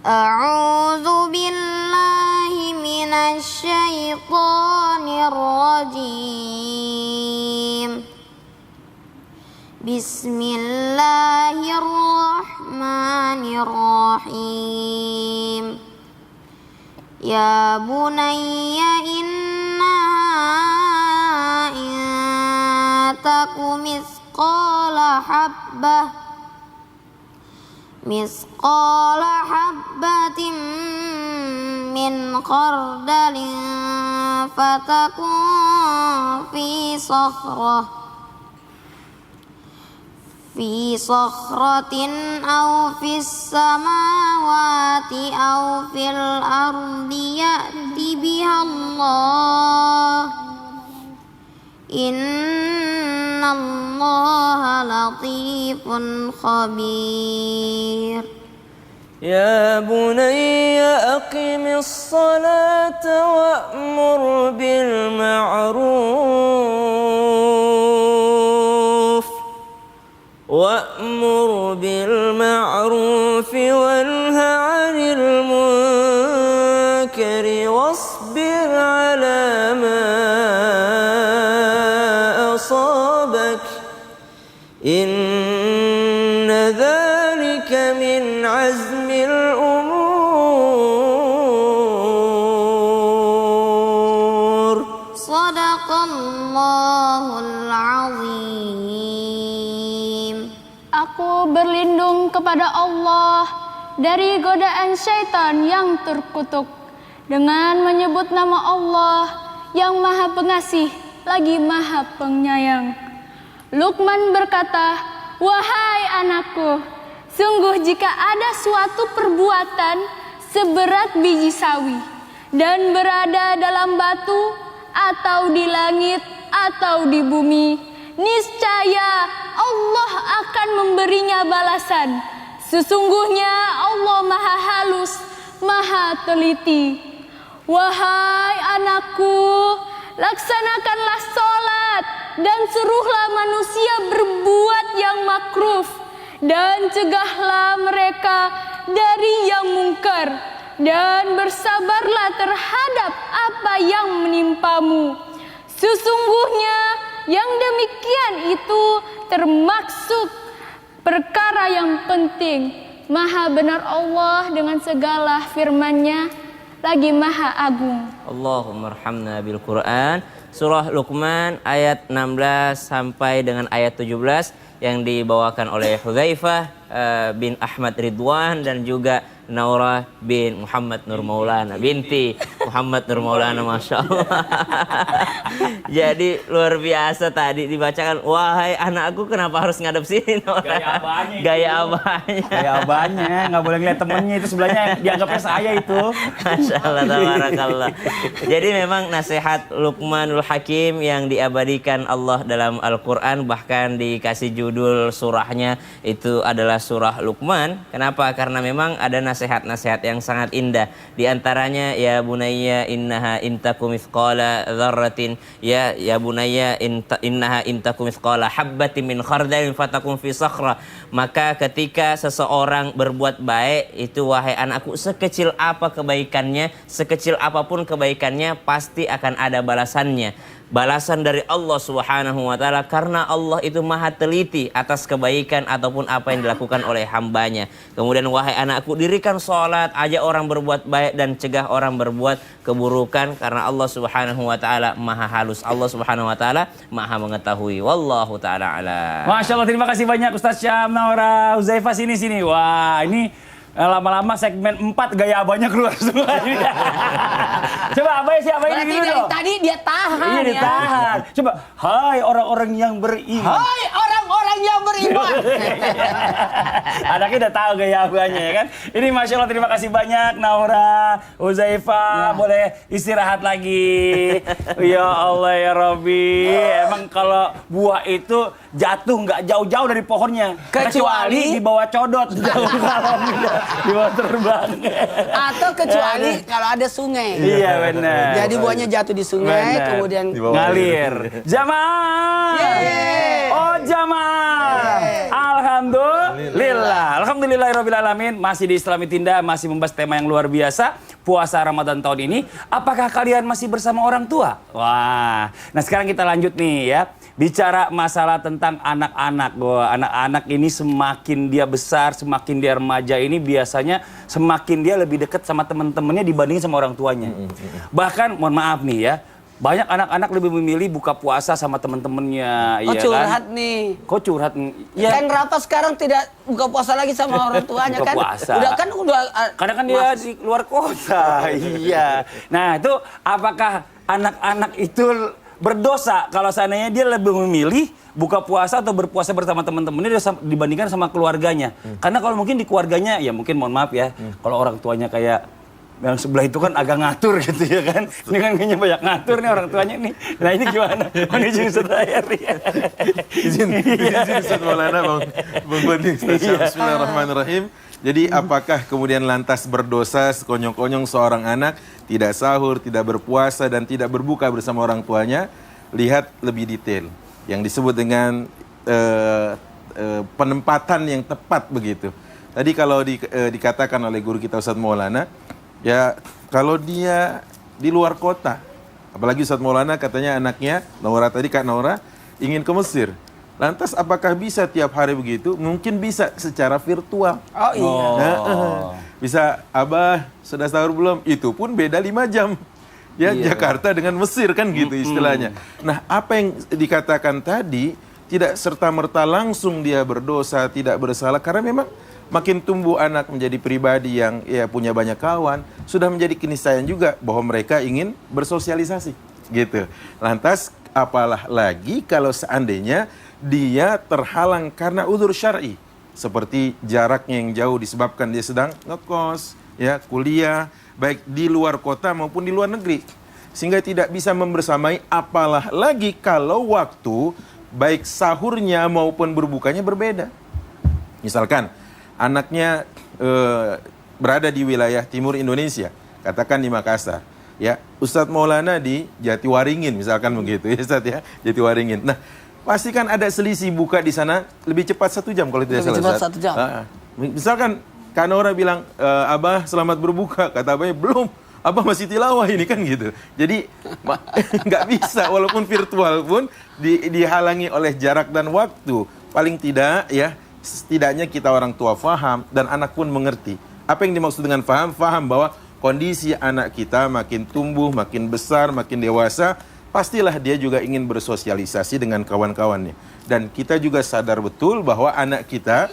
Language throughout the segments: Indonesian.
A'udzu billahi minasy syaithanir rajim. Bismillahirrahmanirrahim. Ya bunayya innaha in taku misqala habbatin min khardalin fatakun fi sakhratin aw fis samawati aw fil ardi ya'ti bihallah innallaha latifun khabir. Ya bunayya aqimis salata wa'mur bil ma'ruf wanha 'anil munkari wasbir 'ala ma asabak inna dhalika min 'azmil umur. Shadaqallahul azim. Aku berlindung kepada Allah dari godaan syaitan yang terkutuk dengan menyebut nama Allah yang Maha Pengasih lagi Maha Penyayang. Luqman berkata, "Wahai anakku, sungguh jika ada suatu perbuatan seberat biji sawi dan berada dalam batu atau di langit atau di bumi, niscaya Allah akan memberinya balasan. Sesungguhnya Allah Maha Halus, Maha Teliti. Wahai anakku, laksanakanlah sholat dan suruhlah manusia berbuat yang makruh dan cegahlah mereka dari yang mungkar dan bersabarlah terhadap apa yang menimpamu. Sesungguhnya yang demikian itu termaksud perkara yang penting. Maha benar Allah dengan segala firman-Nya, lagi Maha Agung." Allahumma arhamna bil Quran. Surah Luqman ayat 16 sampai dengan ayat 17 yang dibawakan oleh Hudzaifah bin Ahmad Ridwan dan juga Naurah bin Muhammad Nur Maulana binti Muhammad Nur Maulana, Masya Allah. Jadi luar biasa tadi dibacakan, wahai anakku kenapa harus ngadep sini? Gaya abahnya nggak boleh ngeliat temennya itu sebelahnya, dianggapnya saya itu. Masya Allah, tabarakallah. Jadi memang nasihat Luqmanul Hakim yang diabadikan Allah dalam Al-Quran, bahkan dikasih judul surahnya itu adalah surah Luqman. Kenapa? Karena memang ada nasihat-nasihat yang sangat indah. Di antaranya, ya bunayya innaha intaku mithqala dzarratin, ya bunayya innaha intaku mithqala habbatin min khardalin fatakun fi sakhra. Maka ketika seseorang berbuat baik itu, wahai anakku, sekecil apa kebaikannya, sekecil apapun kebaikannya, pasti akan ada balasannya. Balasan dari Allah Subhanahu wa Ta'ala, karena Allah itu Maha teliti atas kebaikan ataupun apa yang dilakukan oleh hambanya. Kemudian, wahai anakku, dirikan sholat, ajak orang berbuat baik dan cegah orang berbuat keburukan, karena Allah Subhanahu wa Ta'ala Maha halus, Allah Subhanahu wa Ta'ala Maha mengetahui. Wallahu ta'ala ala. Masya Allah, terima kasih banyak Ustaz Syam, Naura, Hudzaifah, sini. Wah, ini lama-lama segmen 4 gaya abahnya keluar semua. Coba abahnya siapa ini dulu dong. Tadi dia tahan. Iya, ditahan. Coba, hai orang-orang yang beriman. Hai orang-orang yang beriman. Anaknya udah tahu gaya abahnya ya kan. Ini Masya Allah, terima kasih banyak Naura, Hudzaifah, boleh istirahat lagi. Ya Allah ya Rabbi. Emang kalau buah itu jatuh nggak jauh-jauh dari pohonnya, kecuali di bawah codot, jauh kalau di bawah terbang. Atau kecuali kalau ada sungai. Iya benar. Jadi buahnya jatuh di sungai, bener. kemudian Ngalir. Jamaah. Yeay. Oh jamaah. Yeay. Alhamdulillah. Alhamdulillahirrahmanirrahim. Masih di Islami Tinda, masih membahas tema yang luar biasa, puasa Ramadan tahun ini. Apakah kalian masih bersama orang tua? Wah, nah sekarang kita lanjut nih ya. Bicara masalah tentang anak-anak. Wah, anak-anak ini semakin dia besar, semakin dia remaja ini biasanya semakin dia lebih dekat sama teman-temannya dibandingin sama orang tuanya. Bahkan, mohon maaf nih ya, banyak anak-anak lebih memilih buka puasa sama teman-temannya. Oh Iya curhat kan? nih. Kok curhat? Kan Rafa sekarang tidak buka puasa lagi sama orang tuanya Buka kan? puasa. Udah. Karena kan dia di luar kota. Iya. Nah itu apakah anak-anak itu berdosa kalau seandainya dia lebih memilih buka puasa atau berpuasa bersama teman-temannya dibandingkan sama keluarganya? Karena kalau mungkin di keluarganya ya mungkin mohon maaf ya, kalau orang tuanya kayak yang sebelah itu kan agak ngatur gitu ya kan. Ini kan kayaknya banyak ngatur nih orang tuanya nih. Nah ini gimana? Mohon izin Ustaz Ahyar ya. Izin Ustaz Maulana Bang Bani. Bismillahirrahmanirrahim. Jadi apakah kemudian lantas berdosa sekonyong-konyong seorang anak tidak sahur, tidak berpuasa dan tidak berbuka bersama orang tuanya? Lihat lebih detail yang disebut dengan penempatan yang tepat begitu. Tadi kalau dikatakan oleh guru kita Ustaz Maulana, ya kalau dia di luar kota, apalagi Ustaz Maulana katanya anaknya Naura tadi, Kak Naura ingin ke Mesir. Lantas apakah bisa tiap hari begitu? Mungkin bisa secara virtual. Oh iya. Bisa, Abah sudah sahur belum? Itu pun beda 5 jam. Ya, Iya. Jakarta dengan Mesir kan gitu istilahnya. Nah, apa yang dikatakan tadi tidak serta-merta langsung dia berdosa, tidak bersalah, karena memang makin tumbuh anak menjadi pribadi yang ya punya banyak kawan, sudah menjadi keniscayaan juga bahwa mereka ingin bersosialisasi gitu. Lantas apalah lagi kalau seandainya dia terhalang karena udzur syar'i, seperti jaraknya yang jauh disebabkan dia sedang ngekos, ya, kuliah, baik di luar kota maupun di luar negeri, sehingga tidak bisa membersamai. Apalah lagi kalau waktu baik sahurnya maupun berbukanya berbeda. Misalkan anaknya berada di wilayah timur Indonesia, katakan di Makassar, ya, Ustadz Maulana di Jatiwaringin, misalkan begitu ya Ustadz ya, Jatiwaringin. Nah, pasti kan ada selisih buka di sana lebih cepat 1 jam kalau tidak salah. Lebih cepat Ustadz. 1 jam. Misalkan Kak Nora bilang, Abah selamat berbuka, kata Abahnya belum, Abah masih tilawah ini kan gitu. Jadi nggak bisa, walaupun virtual pun dihalangi oleh jarak dan waktu. Paling tidak ya, setidaknya kita orang tua faham dan anak pun mengerti. Apa yang dimaksud dengan faham? Faham bahwa kondisi anak kita makin tumbuh, makin besar, makin dewasa, pastilah dia juga ingin bersosialisasi dengan kawan-kawannya. Dan kita juga sadar betul bahwa anak kita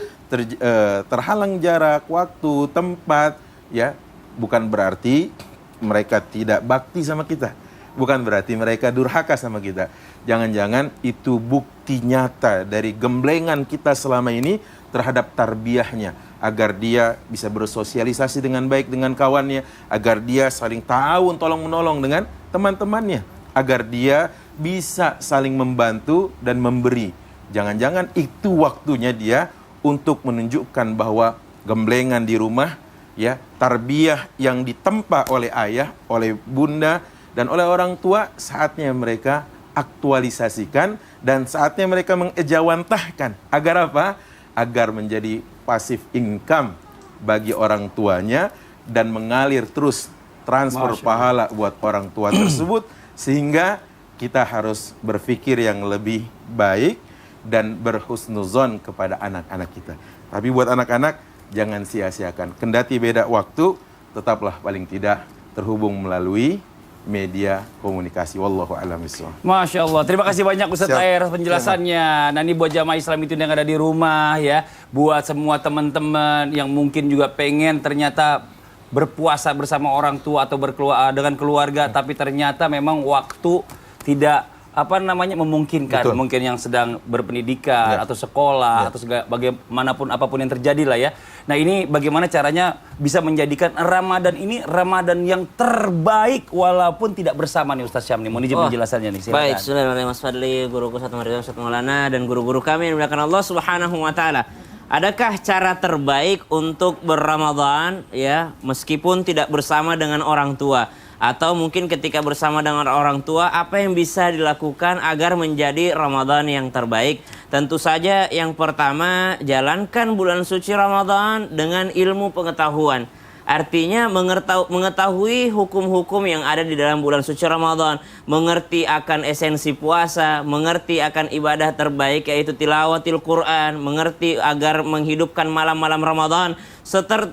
terhalang jarak, waktu, tempat, ya, bukan berarti mereka tidak bakti sama kita. Bukan berarti mereka durhaka sama kita. Jangan-jangan itu bukti nyata dari gemblengan kita selama ini terhadap tarbiyahnya, agar dia bisa bersosialisasi dengan baik dengan kawannya, agar dia saling ta'awun, tolong-menolong dengan teman-temannya, agar dia bisa saling membantu dan memberi. Jangan-jangan itu waktunya dia untuk menunjukkan bahwa gemblengan di rumah, ya, tarbiyah yang ditempa oleh ayah, oleh bunda, dan oleh orang tua, saatnya mereka aktualisasikan dan saatnya mereka mengejawantahkan. Agar apa? Agar menjadi pasif income bagi orang tuanya dan mengalir terus transfer pahala buat orang tua tersebut, sehingga kita harus berpikir yang lebih baik dan berhusnuzon kepada anak-anak kita. Tapi buat anak-anak, jangan sia-siakan. Kendati beda waktu, tetaplah paling tidak terhubung melalui media komunikasi. Wallahu a'lam bishawab. Masya Allah, terima kasih banyak Ustaz Siap. Ahyar penjelasannya. Nah ini buat jamaah Islam itu yang ada di rumah ya, buat semua teman-teman yang mungkin juga pengen ternyata berpuasa bersama orang tua atau dengan keluarga, tapi ternyata memang waktu tidak memungkinkan. Betul. Mungkin yang sedang berpendidikan atau sekolah atau bagaimanapun apapun yang terjadi lah ya. Nah ini bagaimana caranya bisa menjadikan Ramadan ini Ramadan yang terbaik walaupun tidak bersama nih Ustaz Syam nih. Mohon izin penjelasannya nih. Silakan. Baik, Bismillahirrahmanirrahim. Mas Fadli, guruku Ustaz Maulana dan guru-guru kami yang dimuliakan Allah Subhanahu wa taala. adakah cara terbaik untuk berRamadan ya meskipun tidak bersama dengan orang tua? Atau mungkin ketika bersama dengan orang tua, apa yang bisa dilakukan agar menjadi Ramadan yang terbaik? Tentu saja yang pertama, jalankan bulan suci Ramadan dengan ilmu pengetahuan. Artinya mengetahui hukum-hukum yang ada di dalam bulan suci Ramadan, mengerti akan esensi puasa, mengerti akan ibadah terbaik yaitu tilawatil Quran, mengerti agar menghidupkan malam-malam Ramadan.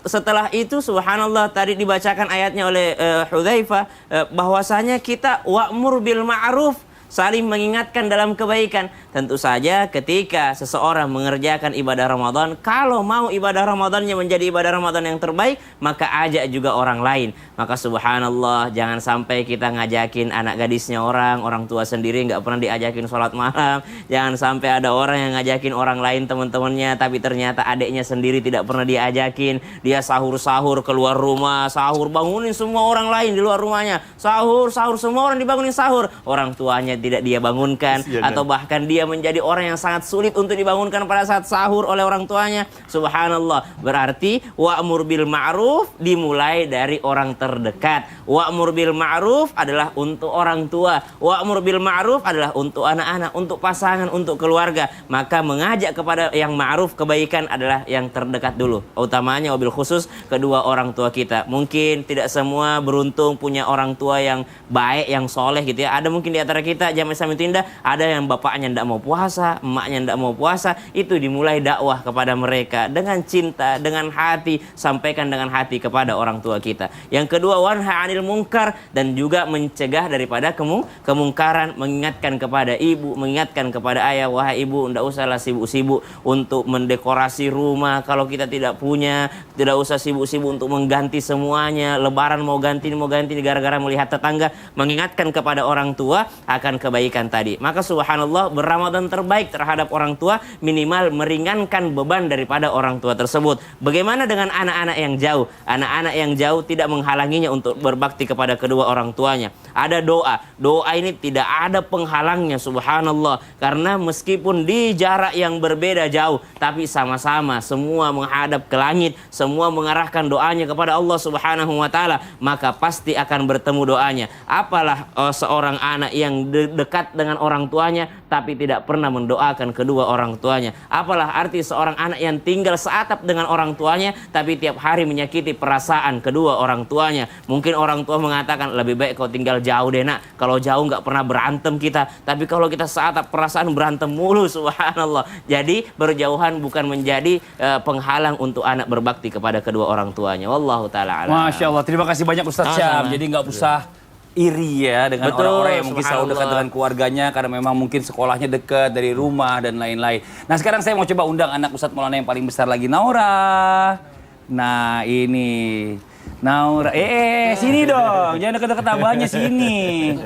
Setelah itu subhanallah tadi dibacakan ayatnya oleh Hudzaifah bahwasanya kita wa'mur bil ma'ruf, saling mengingatkan dalam kebaikan. Tentu saja ketika seseorang mengerjakan ibadah Ramadan, kalau mau ibadah Ramadannya menjadi ibadah Ramadan yang terbaik, maka ajak juga orang lain. Maka subhanallah, jangan sampai kita ngajakin anak gadisnya orang tua sendiri nggak pernah diajakin sholat malam. Jangan sampai ada orang yang ngajakin orang lain teman-temannya, tapi ternyata adiknya sendiri tidak pernah diajakin. Dia sahur-sahur keluar rumah, sahur bangunin semua orang lain di luar rumahnya. Sahur semua orang dibangunin sahur. Orang tuanya tidak dia bangunkan, atau bahkan dia menjadi orang yang sangat sulit untuk dibangunkan pada saat sahur oleh orang tuanya. Subhanallah, berarti wa'mur bil ma'ruf dimulai dari orang terdekat. Wa'mur bil ma'ruf adalah untuk orang tua, wa'mur bil ma'ruf adalah untuk anak-anak, untuk pasangan, untuk keluarga. Maka mengajak kepada yang ma'ruf, kebaikan adalah yang terdekat dulu, utamanya wabil khusus kedua orang tua kita. Mungkin tidak semua beruntung punya orang tua yang baik, yang soleh gitu ya. Ada mungkin di antara kita jamaah Islam Indah, ada yang bapaknya tidak mau puasa, emaknya tidak mau puasa. Itu dimulai dakwah kepada mereka dengan cinta, dengan hati, sampaikan dengan hati kepada orang tua kita. Yang kedua, wanha 'anil munkar, dan juga mencegah daripada kemungkaran, mengingatkan kepada ibu, mengingatkan kepada ayah, wahai ibu, tidak usahlah sibuk-sibuk untuk mendekorasi rumah. Kalau kita tidak punya, tidak usah sibuk-sibuk untuk mengganti semuanya. Lebaran mau ganti gara-gara melihat tetangga. Mengingatkan kepada orang tua akan kebaikan tadi. Maka subhanallah, berRamadan terbaik terhadap orang tua minimal meringankan beban daripada orang tua tersebut. Bagaimana dengan anak-anak yang jauh? Anak-anak yang jauh tidak menghalanginya untuk berbakti kepada kedua orang tuanya. Ada doa. Doa ini tidak ada penghalangnya subhanallah. Karena meskipun di jarak yang berbeda jauh, tapi sama-sama semua menghadap ke langit, semua mengarahkan doanya kepada Allah Subhanahu wa taala, maka pasti akan bertemu doanya. Apalah seorang anak yang dekat dengan orang tuanya tapi tidak pernah mendoakan kedua orang tuanya. Apalah arti seorang anak yang tinggal seatap dengan orang tuanya tapi tiap hari menyakiti perasaan kedua orang tuanya. Mungkin orang tua mengatakan, lebih baik kau tinggal jauh deh nak, kalau jauh nggak pernah berantem kita. Tapi kalau kita seatap, perasaan berantem mulu subhanallah. Jadi berjauhan bukan menjadi penghalang untuk anak berbakti kepada kedua orang tuanya. Wallahu ta'ala alam. Masya Allah, terima kasih banyak Ustaz Syam. Jadi nggak usah iri ya dengan orang-orang yang mungkin selalu dekat dengan keluarganya karena memang mungkin sekolahnya dekat dari rumah dan lain-lain. Nah sekarang saya mau coba undang anak Ustadz Maulana yang paling besar lagi, Naura. Nah ini Naura, sini dong, jangan deket-deket abahnya, sini.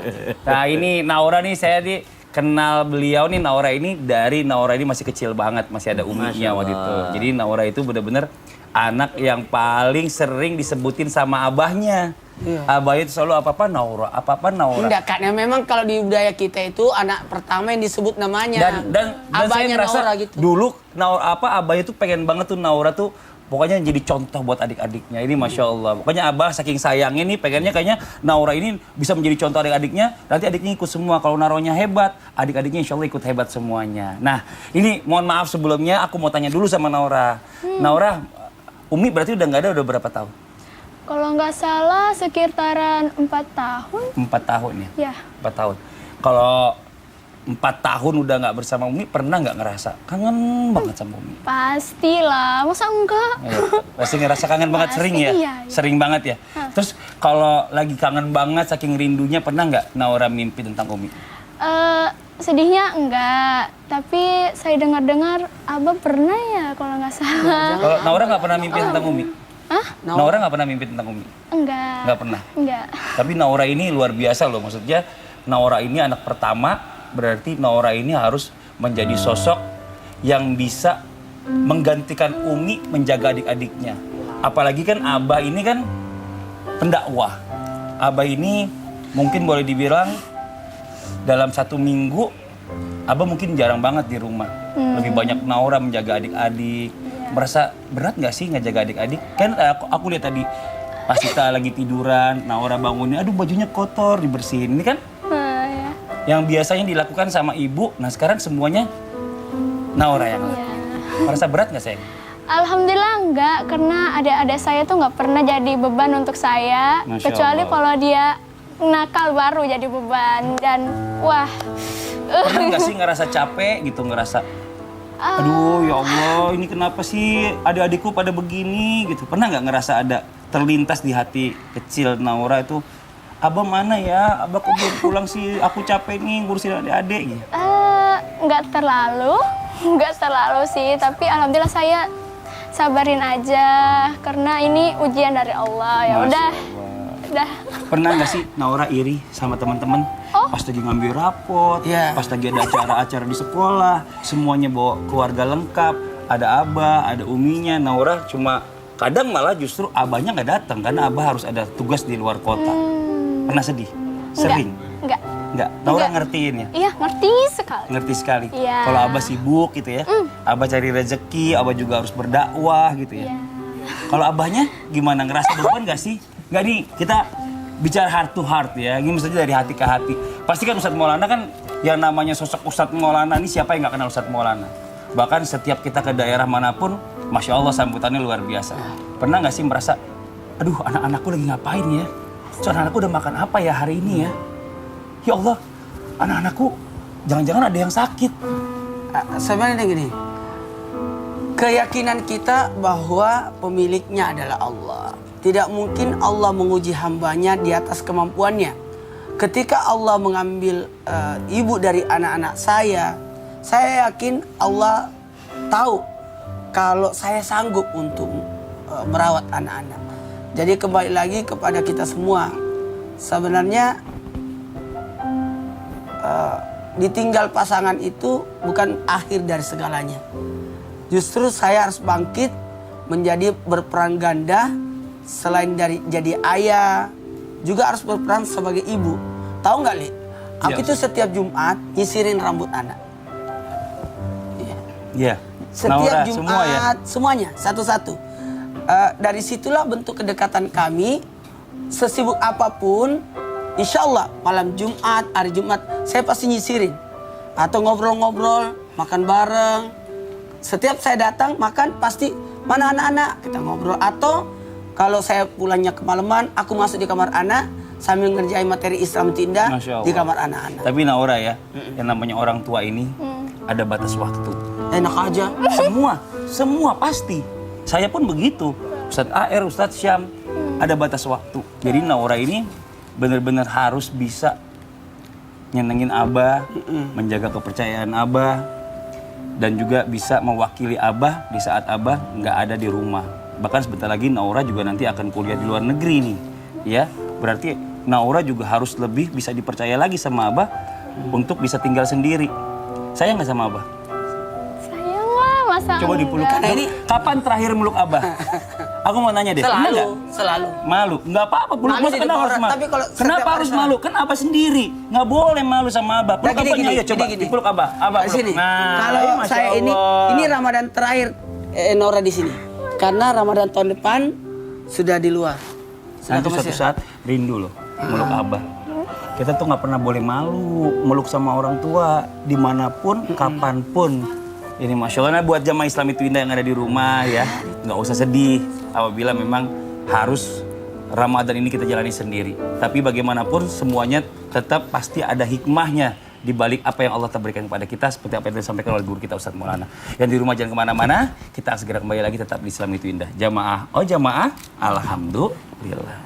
Nah ini Naura nih, saya kenal beliau nih, Naura ini masih kecil banget, masih ada uminya waktu itu. Jadi Naura itu benar-benar anak yang paling sering disebutin sama abahnya. Iya. Abah itu selalu apa-apa Naura. Enggak, karena memang kalau di budaya kita itu anak pertama yang disebut namanya. Dan abahnya saya ngerasa Naura gitu. Dulu Abah itu pengen banget tuh Naura tuh pokoknya jadi contoh buat adik-adiknya. Ini Masya Allah. Pokoknya Abah saking sayangnya nih, pengennya kayaknya Naura ini bisa menjadi contoh adik-adiknya. Nanti adiknya ikut semua. Kalau Nauranya hebat, adik-adiknya insya Allah ikut hebat semuanya. Nah ini mohon maaf sebelumnya aku mau tanya dulu sama Naura. Naura, Umi berarti udah nggak ada udah berapa tahun? Kalau nggak salah sekitaran 4 tahun. 4 tahun ya? Ya. 4 tahun. Kalau 4 tahun udah nggak bersama Umi, pernah nggak ngerasa kangen banget sama Umi? Pastilah, masa enggak? Ya, pasti ngerasa kangen banget, sering ya? Iya. Sering banget ya? Terus kalau lagi kangen banget, saking rindunya, pernah nggak Naura mimpi tentang Umi? Sedihnya enggak, tapi saya dengar-dengar Abah pernah ya kalau nggak salah. Kalau Naura nggak pernah mimpi tentang Umi? Naura nggak pernah mimpi tentang Umi? Enggak. Nggak pernah? Enggak. Tapi Naura ini luar biasa loh, maksudnya Naura ini anak pertama, berarti Naura ini harus menjadi sosok yang bisa menggantikan Umi menjaga adik-adiknya. Apalagi kan Abah ini kan pendakwah. Abah ini mungkin boleh dibilang dalam 1 minggu Abah mungkin jarang banget di rumah. Lebih banyak Naura menjaga adik-adik. merasa berat nggak sih ngejaga adik-adik? Kan aku lihat tadi pas kita lagi tiduran, Naura bangunnya, aduh bajunya kotor, dibersihin. Ini kan Ya. yang biasanya dilakukan sama ibu, nah sekarang semuanya Naura yang lakukan. Merasa berat nggak sayang? Alhamdulillah enggak, karena adik-adik saya tuh nggak pernah jadi beban untuk saya. Masya Kecuali Allah. kalau dia nakal baru jadi beban. Dan wah, Pernah nggak sih ngerasa capek gitu, ngerasa aduh ya Allah ini kenapa sih adik-adikku pada begini gitu. Pernah nggak ngerasa ada terlintas di hati kecil Naura itu, Abah mana ya, Abah kok belum pulang sih, aku capek nih ngurusin adik-adik gitu. nggak terlalu sih. Tapi alhamdulillah saya sabarin aja, karena ini ujian dari Allah. Ya Masya udah, Allah. udah. Pernah nggak sih Naura iri sama teman-teman? Pas lagi ngambil rapot, Iya. pas lagi ada acara-acara di sekolah, semuanya bawa keluarga lengkap, ada abah, ada uminya. Naura cuma kadang malah justru abahnya nggak datang karena abah harus ada tugas di luar kota. Pernah sedih? Sering? Enggak. Nggak. Naura Nggak. ngertiin ya? Iya, ngerti sekali. Ngerti sekali. Iya. Kalau abah sibuk gitu ya, abah cari rezeki, abah juga harus berdakwah gitu ya. Iya. Kalau abahnya gimana, ngerasa beban nggak sih? Nggak nih, kita bicara heart to heart ya, ini maksudnya dari hati ke hati. Pasti kan Ustadz Maulana kan yang namanya sosok Ustadz Maulana ini siapa yang nggak kenal Ustadz Maulana? Bahkan setiap kita ke daerah manapun, Masya Allah sambutannya luar biasa. Pernah nggak sih merasa, aduh anak-anakku lagi ngapain ya? So, anak-anakku udah makan apa ya hari ini ya? Ya Allah, anak-anakku jangan-jangan ada yang sakit. Sebenarnya gini, keyakinan kita bahwa pemiliknya adalah Allah. Tidak mungkin Allah menguji hambanya di atas kemampuannya. Ketika Allah mengambil ibu dari anak-anak saya yakin Allah tahu kalau saya sanggup untuk merawat anak-anak. Jadi kembali lagi kepada kita semua. Sebenarnya ditinggal pasangan itu bukan akhir dari segalanya. Justru saya harus bangkit menjadi berperan ganda. Selain dari jadi ayah, juga harus berperan sebagai ibu. Tahu nggak, Li? Aku itu setiap Jumat nyisirin rambut anak. Iya. Setiap Naura, Jumat, semua ya. semuanya satu-satu. Dari situlah bentuk kedekatan kami. Sesibuk apapun, insya Allah malam Jumat, hari Jumat, saya pasti nyisirin. Atau ngobrol-ngobrol, makan bareng. Setiap saya datang makan pasti mana anak-anak, kita ngobrol. Atau kalau saya pulangnya kemalaman, aku masuk di kamar anak sambil ngerjain materi Islam Tinda Masya Allah. di kamar anak-anak. Tapi Naura ya, yang namanya orang tua ini ada batas waktu. Enak aja. Semua pasti. Saya pun begitu. Ustadz AR, Ustadz Syam, ada batas waktu. Jadi Naura ini benar-benar harus bisa nyenengin Abah, menjaga kepercayaan Abah, dan juga bisa mewakili Abah di saat Abah nggak ada di rumah. Bahkan sebentar lagi Naura juga nanti akan kuliah di luar negeri nih, ya. Berarti Naura juga harus lebih bisa dipercaya lagi sama Abah untuk bisa tinggal sendiri. Sayang nggak sama Abah? Sayang lah, masa Coba dipeluk. enggak? Ini kapan terakhir meluk Abah? Aku mau nanya deh. pernah nggak? Selalu. Malu, nggak apa-apa. Peluk Malu Masa di kenapa depan harus orang, malu? tapi kalau Kenapa setiap harus hari malu? Kan Abah sendiri. Nggak boleh malu sama Abah. Peluk Nah, gini, Abahnya, gini, ayo coba gini. dipeluk Abah. Abah Di peluk. sini. Nah, Kalau ayo, Masya saya Allah. ini Ramadan terakhir Nora di sini. Karena Ramadan tahun depan sudah di luar. Sudah Nanti ke suatu Mesir. saat rindu loh meluk Abah. Kita tuh nggak pernah boleh malu meluk sama orang tua dimanapun, kapanpun. Ini Masya Allah. Nah, buat jamaah Islam itu Indah yang ada di rumah ya, nggak usah sedih apabila memang harus Ramadan ini kita jalani sendiri. Tapi bagaimanapun semuanya tetap pasti ada hikmahnya di balik apa yang Allah berikan kepada kita, seperti apa yang disampaikan oleh guru kita Ustadz Maulana. Yang di rumah jangan kemana-mana, kita akan segera kembali lagi tetap di Islam itu Indah. Jamaah, oh jamaah, alhamdulillah.